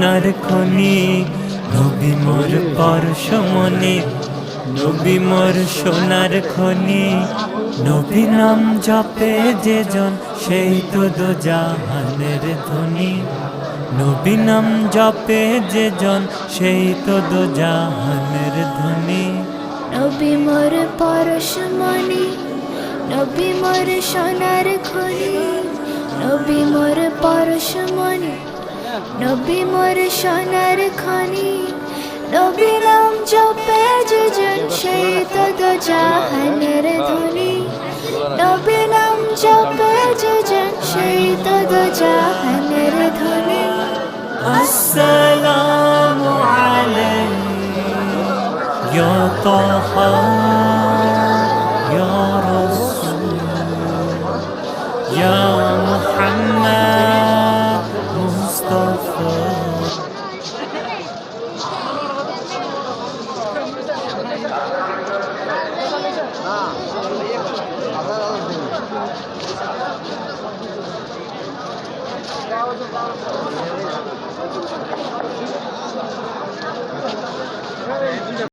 সোনার খনি, নবী মোর পরশমণি, নবী মোর সোনার খনি। নবী নাম জপে যে জন, সেই তো দোজাহানের ধনী। নবী নাম জপে যে জন, সেই তো দোজাহানের ধনী। নবী মোর পরশমণি, নবী মোর সোনার খনি, নবী মোর পরশমণি, নবী মোর সোনার খনি। নবী নাম জপে যে জন, সেই তো দোজাহানের ধনী। নবী নাম জপে যে জন, সেই তো দোজাহানের ধনী। আসসালামু আলাইকা ইয়া তাহা